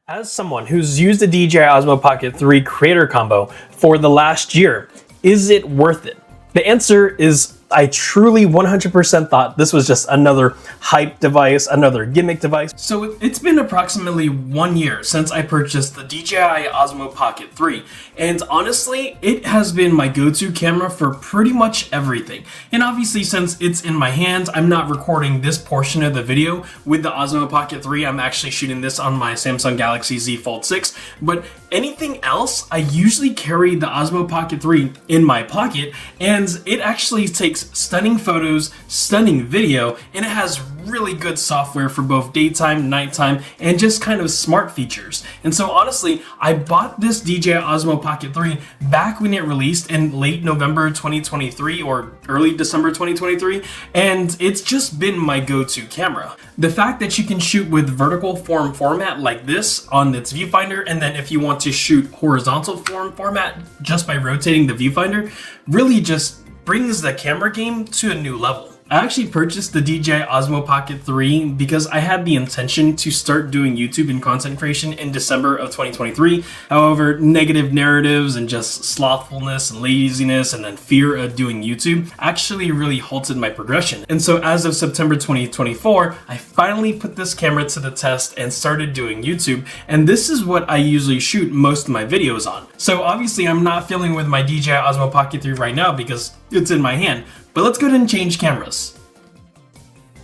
As someone who's used the DJI Osmo Pocket 3 Creator Combo for the last year, is it worth it? The answer is I truly 100% thought this was just another hype device, another gimmick device. So it's been approximately 1 year since I purchased the DJI Osmo Pocket 3, and honestly, it has been my go-to camera for pretty much everything. And obviously, since it's in my hands, I'm not recording this portion of the video with the Osmo Pocket 3. I'm actually shooting this on my Samsung Galaxy Z Fold 6, but anything else, I usually carry the Osmo Pocket 3 in my pocket, and it actually takes stunning photos, stunning video, and it has really good software for both daytime, nighttime, and just kind of smart features. And so honestly, I bought this DJI Osmo Pocket 3 back when it released in late November 2023 or early December 2023, and it's just been my go-to camera. The fact that you can shoot with vertical format like this on its viewfinder, and then if you want to shoot horizontal format just by rotating the viewfinder, really just brings the camera game to a new level. I actually purchased the DJI Osmo Pocket 3 because I had the intention to start doing YouTube and content creation in December of 2023. However, negative narratives and just slothfulness and laziness and then fear of doing YouTube actually really halted my progression. And so as of September 2024, I finally put this camera to the test and started doing YouTube. And this is what I usually shoot most of my videos on. So obviously I'm not filming with my DJI Osmo Pocket 3 right now because it's in my hand. But let's go ahead and change cameras.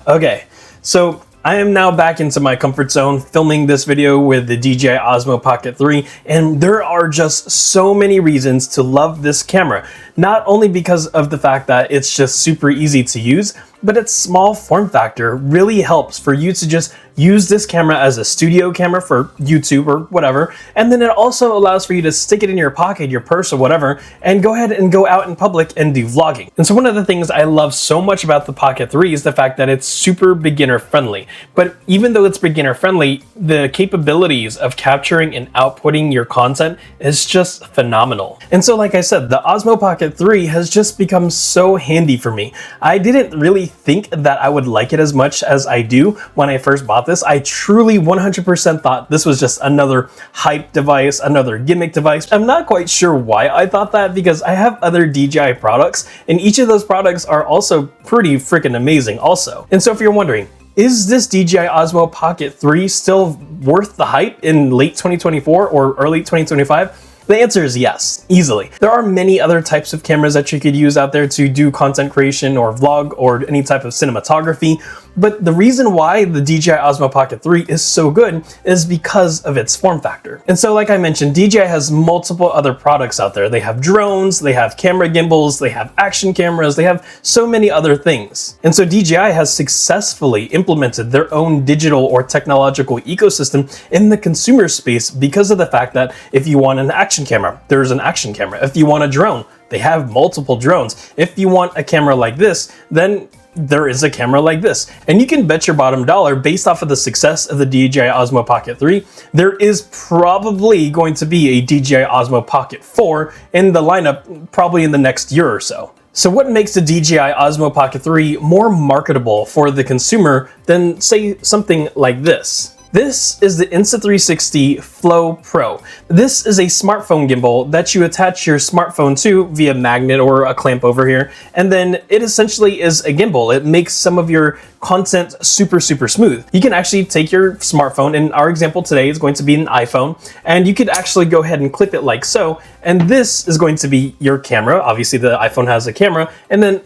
Okay, so I am now back into my comfort zone filming this video with the DJI Osmo Pocket 3, and there are just so many reasons to love this camera. Not only because of the fact that it's just super easy to use, but its small form factor really helps for you to just use this camera as a studio camera for YouTube or whatever, and then it also allows for you to stick it in your pocket, your purse or whatever, and go ahead and go out in public and do vlogging. And so one of the things I love so much about the Pocket 3 is the fact that it's super beginner friendly. But even though it's beginner friendly, the capabilities of capturing and outputting your content is just phenomenal. And so like I said, the Osmo Pocket 3 has just become so handy for me. I didn't really think that I would like it as much as I do when I first bought this. I truly 100% thought this was just another hype device, another gimmick device. I'm not quite sure why I thought that because I have other DJI products and each of those products are also pretty freaking amazing also. And so if you're wondering, is this DJI Osmo Pocket 3 still worth the hype in late 2024 or early 2025? The answer is yes, easily. There are many other types of cameras that you could use out there to do content creation or vlog or any type of cinematography, but the reason why the DJI Osmo Pocket 3 is so good is because of its form factor. And so like I mentioned, DJI has multiple other products out there. They have drones, they have camera gimbals, they have action cameras, they have so many other things. And so DJI has successfully implemented their own digital or technological ecosystem in the consumer space because of the fact that if you want an action camera, there's an action camera. If you want a drone, they have multiple drones. If you want a camera like this, then there is a camera like this. And you can bet your bottom dollar, based off of the success of the DJI Osmo Pocket 3, there is probably going to be a DJI Osmo Pocket 4 in the lineup probably in the next year or so. So what makes the DJI Osmo Pocket 3 more marketable for the consumer than, say, something like this? This is the Insta360 Flow Pro. This is a smartphone gimbal that you attach your smartphone to via magnet or a clamp over here, and then it essentially is a gimbal. It makes some of your content super smooth. You can actually take your smartphone, and our example today is going to be an iPhone, and you could actually go ahead and clip it like so, and this is going to be your camera. Obviously the iPhone has a camera, and then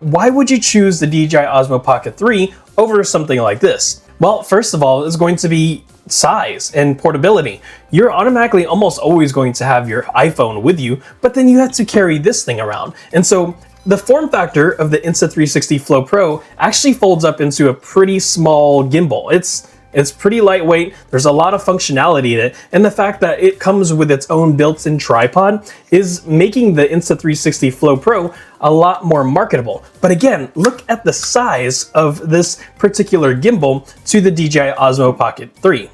why would you choose the DJI Osmo Pocket 3 over something like this? Well, first of all, it's going to be size and portability. You're automatically almost always going to have your iPhone with you, but then you have to carry this thing around. And so the form factor of the Insta360 Flow Pro actually folds up into a pretty small gimbal. It's pretty lightweight, there's a lot of functionality in it, and the fact that it comes with its own built-in tripod is making the Insta360 Flow Pro a lot more marketable. But again, look at the size of this particular gimbal to the DJI Osmo Pocket 3.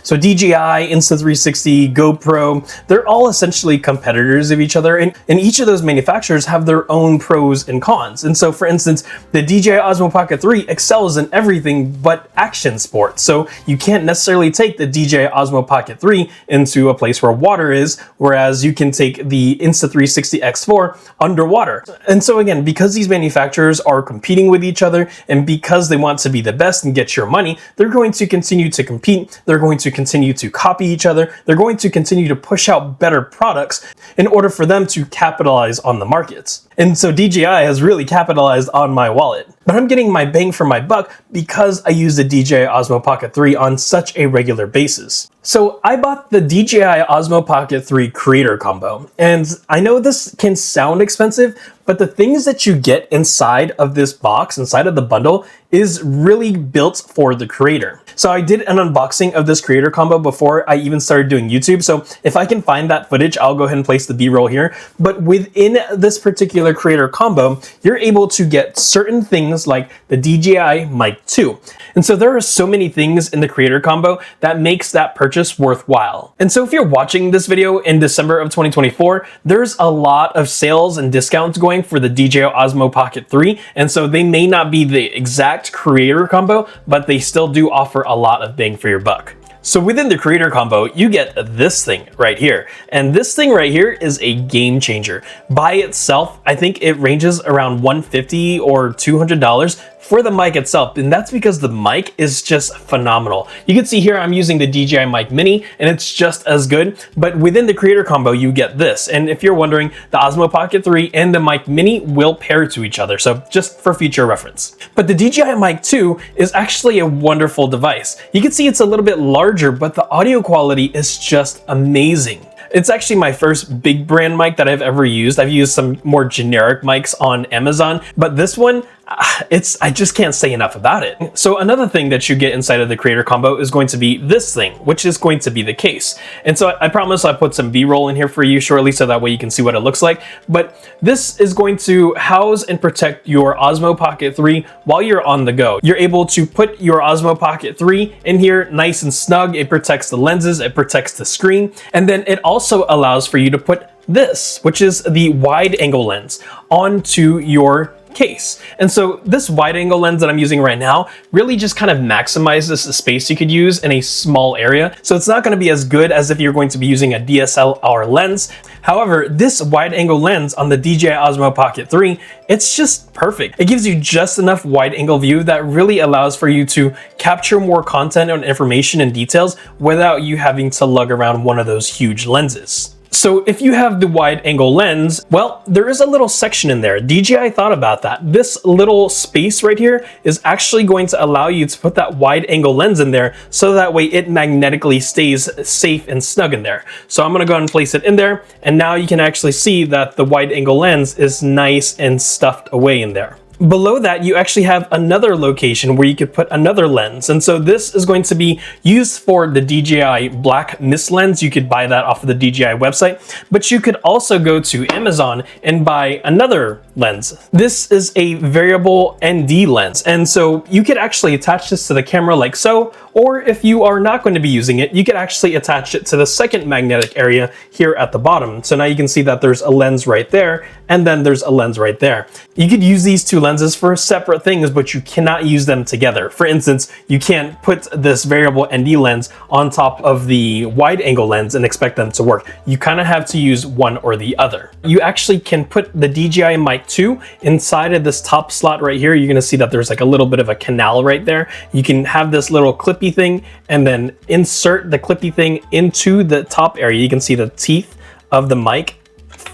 So DJI, Insta360, GoPro, they're all essentially competitors of each other, and each of those manufacturers have their own pros and cons. And so for instance, the DJI Osmo Pocket 3 excels in everything but action sports. So you can't necessarily take the DJI Osmo Pocket 3 into a place where water is, whereas you can take the Insta360 X4 underwater. And so again, because these manufacturers are competing with each other, and because they want to be the best and get your money, they're going to continue to compete. They're going to continue to copy each other. They're going to continue to push out better products in order for them to capitalize on the markets. And so DJI has really capitalized on my wallet. But I'm getting my bang for my buck because I use the DJI Osmo Pocket 3 on such a regular basis. So I bought the DJI Osmo Pocket 3 Creator Combo, and I know this can sound expensive, but the things that you get inside of this box, inside of the bundle, is really built for the creator. So I did an unboxing of this Creator Combo before I even started doing YouTube, so if I can find that footage, I'll go ahead and place the B-roll here. But within this particular Creator Combo, you're able to get certain things like the DJI Mic 2. And so there are so many things in the Creator Combo that makes that purchase worthwhile. And so if you're watching this video in December of 2024, there's a lot of sales and discounts going for the DJI Osmo Pocket 3. And so they may not be the exact Creator Combo, but they still do offer a lot of bang for your buck. So within the Creator Combo, you get this thing right here. And this thing right here is a game changer. By itself, I think it ranges around $150 or $200 for the mic itself, and that's because the mic is just phenomenal. You can see here I'm using the DJI Mic Mini, and it's just as good, but within the Creator Combo, you get this. And if you're wondering, the Osmo Pocket 3 and the Mic Mini will pair to each other, so just for future reference. But the DJI Mic 2 is actually a wonderful device. You can see it's a little bit larger, but the audio quality is just amazing. It's actually my first big brand mic that I've ever used. I've used some more generic mics on Amazon, but this one, I just can't say enough about it. So another thing that you get inside of the Creator Combo is going to be this thing, which is going to be the case. And so I promise I'll put some B-roll in here for you shortly so that way you can see what it looks like. But this is going to house and protect your Osmo Pocket 3 while you're on the go. You're able to put your Osmo Pocket 3 in here nice and snug. It protects the lenses, it protects the screen, and then it also allows for you to put this, which is the wide angle lens, onto your case. And so this wide angle lens that I'm using right now really just kind of maximizes the space you could use in a small area. So it's not going to be as good as if you're going to be using a DSLR lens. However, this wide angle lens on the DJI Osmo Pocket 3, it's just perfect. It gives you just enough wide angle view that really allows for you to capture more content and information and details without you having to lug around one of those huge lenses. So if you have the wide angle lens, well, there is a little section in there. DJI thought about that. This little space right here is actually going to allow you to put that wide angle lens in there so that way it magnetically stays safe and snug in there. So I'm gonna go ahead and place it in there, and now you can actually see that the wide angle lens is nice and stuffed away in there. Below that, you actually have another location where you could put another lens. And so this is going to be used for the DJI Black Mist lens. You could buy that off of the DJI website, but you could also go to Amazon and buy another lens. This is a variable ND lens. And so you could actually attach this to the camera like so, or if you are not going to be using it, you could actually attach it to the second magnetic area here at the bottom. So now you can see that there's a lens right there, and then there's a lens right there. You could use these two lenses for separate things, but you cannot use them together. For instance, you can't put this variable ND lens on top of the wide angle lens and expect them to work. You kind of have to use one or the other. You actually can put the DJI Mic 2 inside of this top slot right here. You're gonna see that there's like a little bit of a canal right there. You can have this little clippy thing and then insert the clippy thing into the top area. You can see the teeth of the mic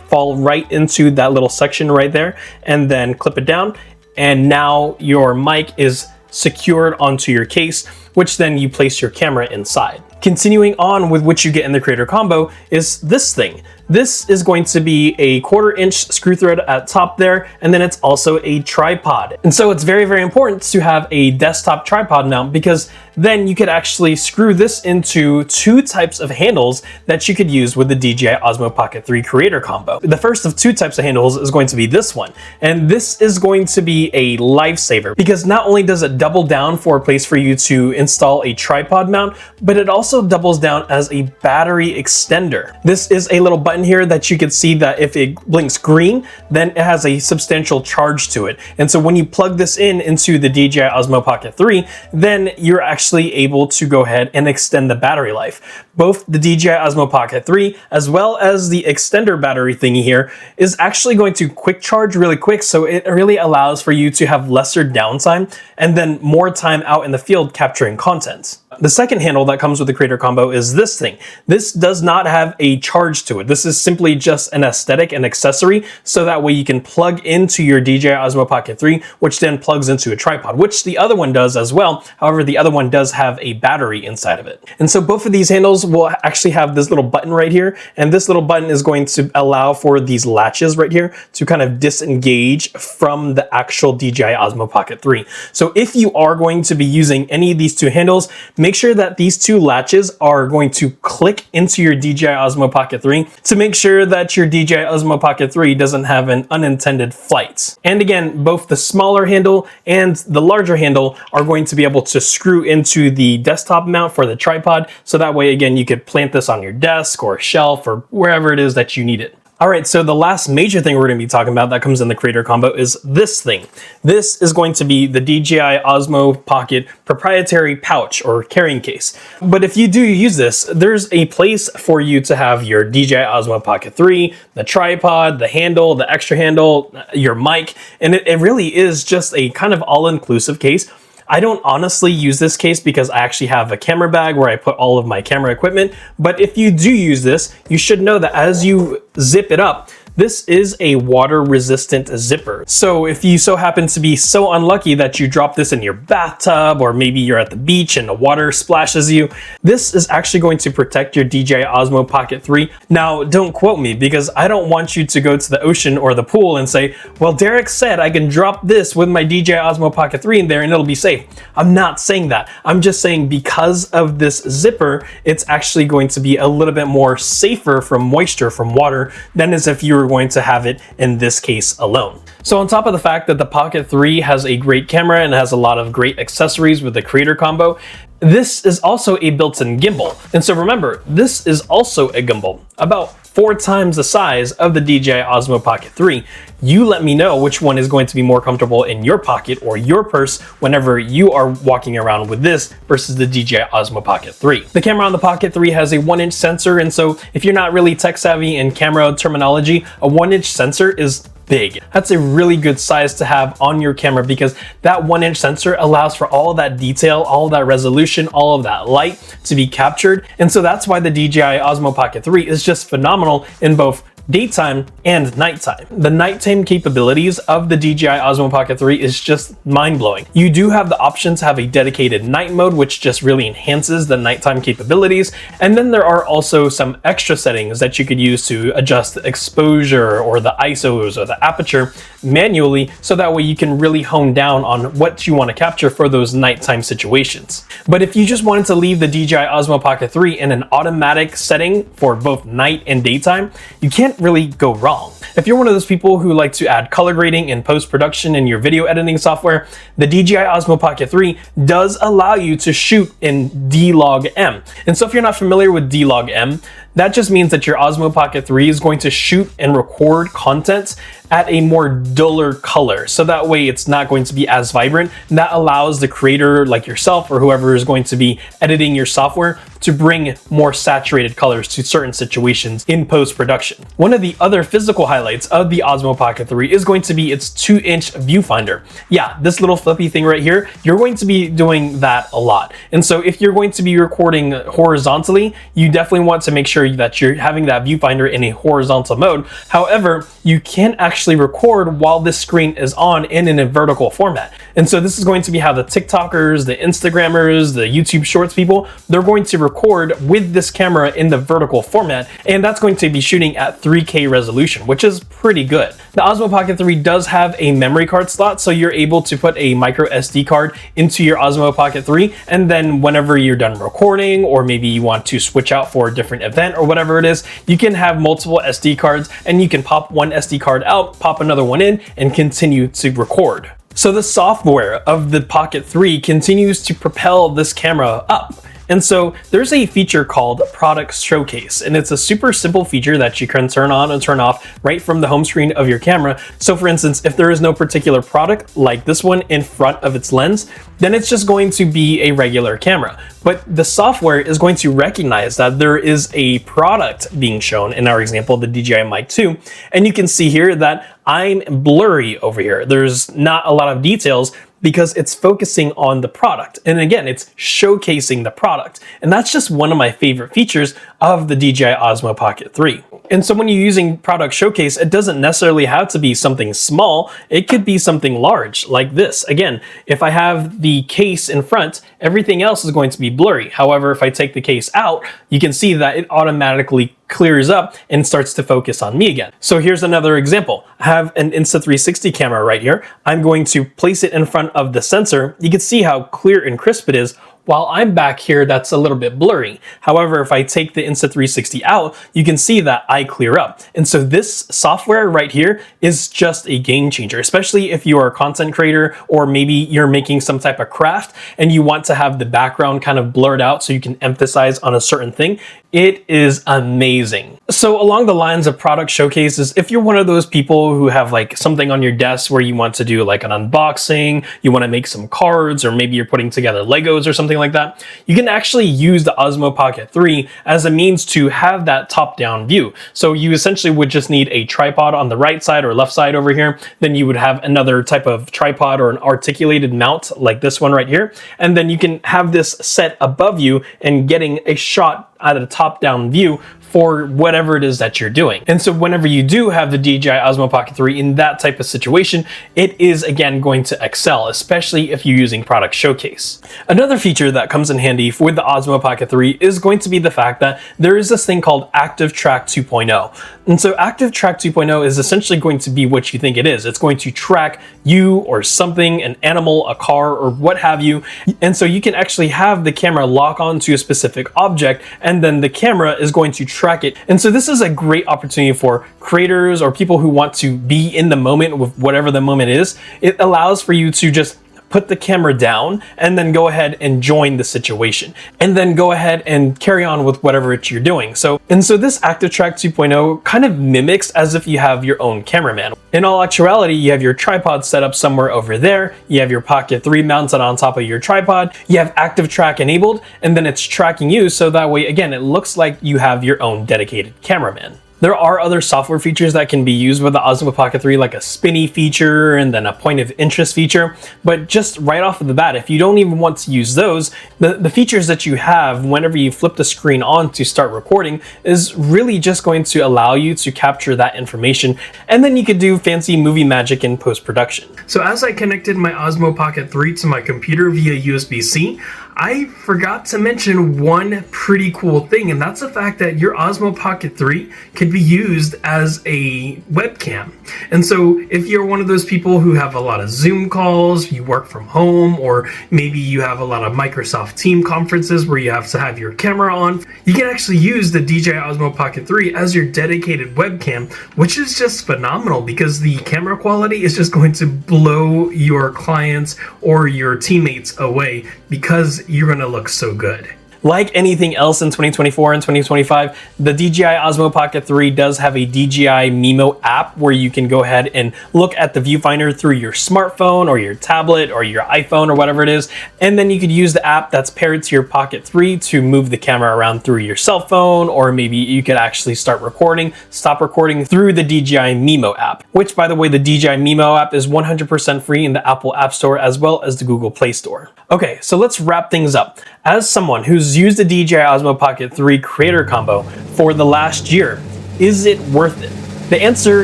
fall right into that little section right there, and then clip it down, and now your mic is secured onto your case, which then you place your camera inside. Continuing on with what you get in the Creator Combo is this thing. This is going to be a 1/4 inch screw thread at top there, and then it's also a tripod. And so it's very, very important to have a desktop tripod mount, because then you could actually screw this into 2 types of handles that you could use with the DJI Osmo Pocket 3 Creator Combo. The first of 2 types of handles is going to be this one, and this is going to be a lifesaver, because not only does it double down for a place for you to install a tripod mount, but it also doubles down as a battery extender. This is a little button here that you can see that if it blinks green, then it has a substantial charge to it. And so when you plug this in into the DJI Osmo Pocket 3, then you're actually able to go ahead and extend the battery life. Both the DJI Osmo Pocket 3 as well as the extender battery thingy here is actually going to quick charge really quick, so it really allows for you to have lesser downtime and then more time out in the field capturing content. The second handle that comes with the Creator Combo is this thing. This does not have a charge to it. This is simply just an aesthetic and accessory, so that way you can plug into your DJI Osmo Pocket 3, which then plugs into a tripod, which the other one does as well. However, the other one does have a battery inside of it. And so both of these handles will actually have this little button right here, and this little button is going to allow for these latches right here to kind of disengage from the actual DJI Osmo Pocket 3. So if you are going to be using any of these 2 handles, make sure that these 2 latches are going to click into your DJI Osmo Pocket 3 to make sure that your DJI Osmo Pocket 3 doesn't have an unintended flight. And again, both the smaller handle and the larger handle are going to be able to screw into the desktop mount for the tripod, so that way, again, you could plant this on your desk or shelf or wherever it is that you need it. All right, so the last major thing we're going to be talking about that comes in the Creator Combo is this thing. This is going to be the DJI Osmo Pocket proprietary pouch or carrying case. But if you do use this, there's a place for you to have your DJI Osmo Pocket 3, the tripod, the handle, the extra handle, your mic, and it really is just a kind of all-inclusive case. I don't honestly use this case because I actually have a camera bag where I put all of my camera equipment, but if you do use this, you should know that as you zip it up, this is a water resistant zipper. So if you so happen to be so unlucky that you drop this in your bathtub, or maybe you're at the beach and the water splashes you, this is actually going to protect your DJI Osmo Pocket 3. Now, don't quote me, because I don't want you to go to the ocean or the pool and say, well, Derek said I can drop this with my DJI Osmo Pocket 3 in there and it'll be safe. I'm not saying that. I'm just saying because of this zipper, it's actually going to be a little bit more safer from moisture from water than as if you were going to have it in this case alone. So on top of the fact that the Pocket 3 has a great camera and has a lot of great accessories with the Creator Combo, this is also a built-in gimbal. And so remember, this is also a gimbal, about 4 times the size of the DJI Osmo Pocket 3. You let me know which one is going to be more comfortable in your pocket or your purse whenever you are walking around with this versus the DJI Osmo Pocket 3. The camera on the Pocket 3 has a 1-inch sensor, and so if you're not really tech savvy in camera terminology, a 1-inch sensor is big. That's a really good size to have on your camera, because that 1-inch sensor allows for all of that detail, all of that resolution, all of that light to be captured. And so that's why the DJI Osmo Pocket 3 is just phenomenal in both daytime and nighttime. The nighttime capabilities of the DJI Osmo Pocket 3 is just mind-blowing. You do have the option to have a dedicated night mode, which just really enhances the nighttime capabilities. And then there are also some extra settings that you could use to adjust the exposure or the ISOs or the aperture manually, so that way you can really hone down on what you want to capture for those nighttime situations. But if you just wanted to leave the DJI Osmo Pocket 3 in an automatic setting for both night and daytime, you can't really go wrong. If you're one of those people who like to add color grading and post-production in your video editing software, the DJI Osmo Pocket 3 does allow you to shoot in D-Log-M. And so if you're not familiar with D-Log-M, that just means that your Osmo Pocket 3 is going to shoot and record content at a more duller color. So that way it's not going to be as vibrant. And that allows the creator like yourself or whoever is going to be editing your software to bring more saturated colors to certain situations in post-production. One of the other physical highlights of the Osmo Pocket 3 is going to be its 2-inch viewfinder. Yeah, this little flippy thing right here, you're going to be doing that a lot. And so if you're going to be recording horizontally, you definitely want to make sure sure that you're having that viewfinder in a horizontal mode. However, you can actually record while this screen is on and in a vertical format. And so this is going to be how the TikTokers, the Instagrammers, the YouTube Shorts people, they're going to record with this camera in the vertical format, and that's going to be shooting at 3K resolution, which is pretty good. The Osmo Pocket 3 does have a memory card slot, so you're able to put a micro SD card into your Osmo Pocket 3, and then whenever you're done recording, or maybe you want to switch out for a different event or whatever it is, you can have multiple SD cards, and you can pop one SD card out, pop another one in, and continue to record. So the software of the Pocket 3 continues to propel this camera up. And so there's a feature called Product Showcase, and it's a super simple feature that you can turn on and turn off right from the home screen of your camera. So for instance, if there is no particular product like this one in front of its lens, then it's just going to be a regular camera. But the software is going to recognize that there is a product being shown, in our example, the DJI Mic 2, and you can see here that I'm blurry over here. There's not a lot of details because it's focusing on the product. And again, it's showcasing the product. And that's just one of my favorite features of the DJI Osmo Pocket 3. And so when you're using Product Showcase, it doesn't necessarily have to be something small. It could be something large like this. Again, if I have the case in front, everything else is going to be blurry. However, if I take the case out, you can see that it automatically clears up and starts to focus on me again. So here's another example. I have an Insta360 camera right here. I'm going to place it in front of the sensor. You can see how clear and crisp it is. While I'm back here, that's a little bit blurry. However, if I take the Insta360 out, you can see that I clear up. And so this software right here is just a game changer, especially if you are a content creator, or maybe you're making some type of craft and you want to have the background kind of blurred out so you can emphasize on a certain thing. It is amazing. So along the lines of product showcases, if you're one of those people who have like something on your desk where you want to do like an unboxing, you want to make some cards, or maybe you're putting together Legos or something like that, you can actually use the Osmo Pocket 3 as a means to have that top-down view. So you essentially would just need a tripod on the right side or left side over here. Then you would have another type of tripod or an articulated mount like this one right here. And then you can have this set above you and getting a shot at a top-down view for whatever it is that you're doing. And so whenever you do have the DJI Osmo Pocket 3 in that type of situation, it is again going to excel, especially if you're using Product Showcase. Another feature that comes in handy with the Osmo Pocket 3 is going to be the fact that there is this thing called Active Track 2.0. And so Active Track 2.0 is essentially going to be what you think it is. It's going to track you or something, an animal, a car, or what have you. And so you can actually have the camera lock onto a specific object, and then the camera is going to track it. And so this is a great opportunity for creators or people who want to be in the moment with whatever the moment is. It allows for you to just put the camera down and then go ahead and join the situation, and then go ahead and carry on with whatever you're doing. So this Active Track 2.0 kind of mimics as if you have your own cameraman. In all actuality, you have your tripod set up somewhere over there, you have your Pocket 3 mounted on top of your tripod, you have Active Track enabled, and then it's tracking you, so that way, again, it looks like you have your own dedicated cameraman. There are other software features that can be used with the Osmo Pocket 3, like a spinny feature and then a point of interest feature. But just right off of the bat, if you don't even want to use those, the features that you have whenever you flip the screen on to start recording is really just going to allow you to capture that information. And then you could do fancy movie magic in post-production. So as I connected my Osmo Pocket 3 to my computer via USB-C, I forgot to mention one pretty cool thing, and that's the fact that your Osmo Pocket 3 could be used as a webcam. And so if you're one of those people who have a lot of Zoom calls, you work from home, or maybe you have a lot of Microsoft Team conferences where you have to have your camera on, you can actually use the DJI Osmo Pocket 3 as your dedicated webcam, which is just phenomenal because the camera quality is just going to blow your clients or your teammates away because you're going to look so good. Like anything else in 2024 and 2025, the DJI Osmo Pocket 3 does have a DJI Mimo app where you can go ahead and look at the viewfinder through your smartphone or your tablet or your iPhone or whatever it is. And then you could use the app that's paired to your Pocket 3 to move the camera around through your cell phone, or maybe you could actually start recording, stop recording through the DJI Mimo app, which, by the way, the DJI Mimo app is 100% free in the Apple App Store as well as the Google Play Store. Okay, so let's wrap things up. As someone who's used the DJI Osmo Pocket 3 creator combo for the last year. Is it worth it? The answer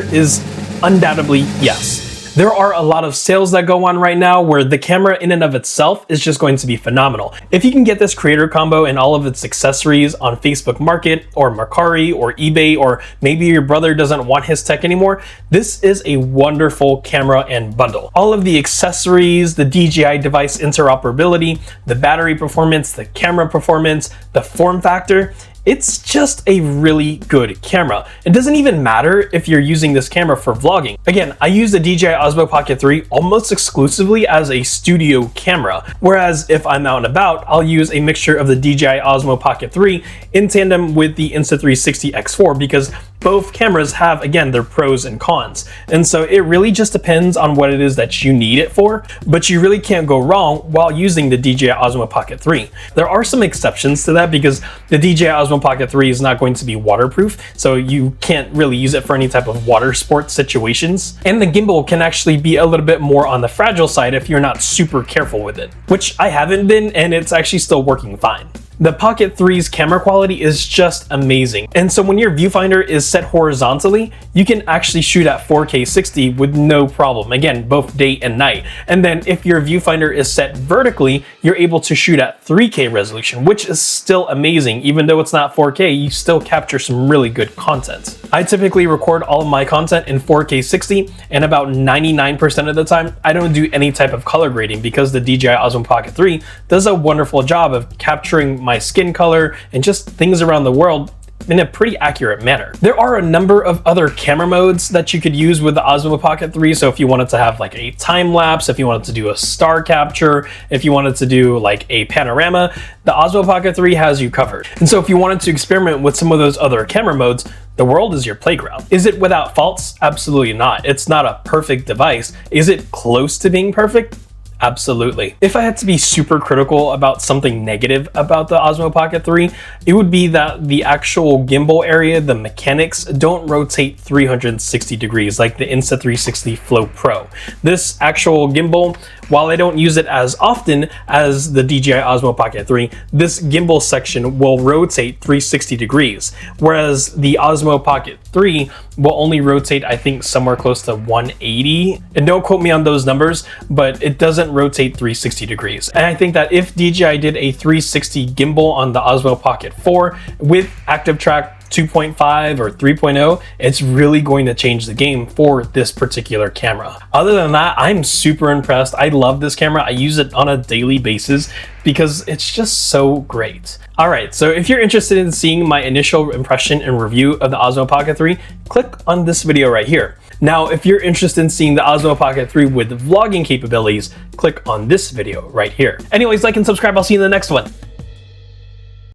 is undoubtedly yes. There are a lot of sales that go on right now where the camera in and of itself is just going to be phenomenal. If you can get this creator combo and all of its accessories on Facebook Market or Mercari or eBay, or maybe your brother doesn't want his tech anymore, this is a wonderful camera and bundle. All of the accessories, the DJI device interoperability, the battery performance, the camera performance, the form factor, it's just a really good camera. It doesn't even matter if you're using this camera for vlogging. Again, I use the DJI Osmo Pocket 3 almost exclusively as a studio camera, whereas if I'm out and about, I'll use a mixture of the DJI Osmo Pocket 3 in tandem with the Insta360 X4, because both cameras have, again, their pros and cons. And so it really just depends on what it is that you need it for, but you really can't go wrong while using the DJI Osmo Pocket 3. There are some exceptions to that because the DJI Osmo Pocket 3 is not going to be waterproof, so you can't really use it for any type of water sports situations. And the gimbal can actually be a little bit more on the fragile side if you're not super careful with it, which I haven't been, and it's actually still working fine. The Pocket 3's camera quality is just amazing. And so when your viewfinder is set horizontally, you can actually shoot at 4K 60 with no problem. Again, both day and night. And then if your viewfinder is set vertically, you're able to shoot at 3K resolution, which is still amazing. Even though it's not 4K, you still capture some really good content. I typically record all of my content in 4K 60, and about 99% of the time, I don't do any type of color grading because the DJI Osmo Pocket 3 does a wonderful job of capturing my skin color and just things around the world in a pretty accurate manner. There are a number of other camera modes that you could use with the Osmo Pocket 3. So if you wanted to have like a time lapse, if you wanted to do a star capture, if you wanted to do like a panorama, the Osmo Pocket 3 has you covered. And so if you wanted to experiment with some of those other camera modes, the world is your playground. Is it without faults? Absolutely not. It's not a perfect device. Is it close to being perfect? Absolutely. If I had to be super critical about something negative about the Osmo Pocket 3, it would be that the actual gimbal area, the mechanics, don't rotate 360 degrees like the Insta360 Flow Pro. This actual gimbal, while I don't use it as often as the DJI Osmo Pocket 3, this gimbal section will rotate 360 degrees, whereas the Osmo Pocket 3 will only rotate, I think, somewhere close to 180. And don't quote me on those numbers, but it doesn't rotate 360 degrees. And I think that if DJI did a 360 gimbal on the Osmo Pocket 4 with Active Track 2.5 or 3.0, it's really going to change the game for this particular camera. Other than that, I'm super impressed. I love this camera. I use it on a daily basis because it's just so great. All right, so if you're interested in seeing my initial impression and review of the Osmo Pocket 3, click on this video right here. Now, if you're interested in seeing the Osmo Pocket 3 with vlogging capabilities, click on this video right here. Anyways, like and subscribe. I'll see you in the next one.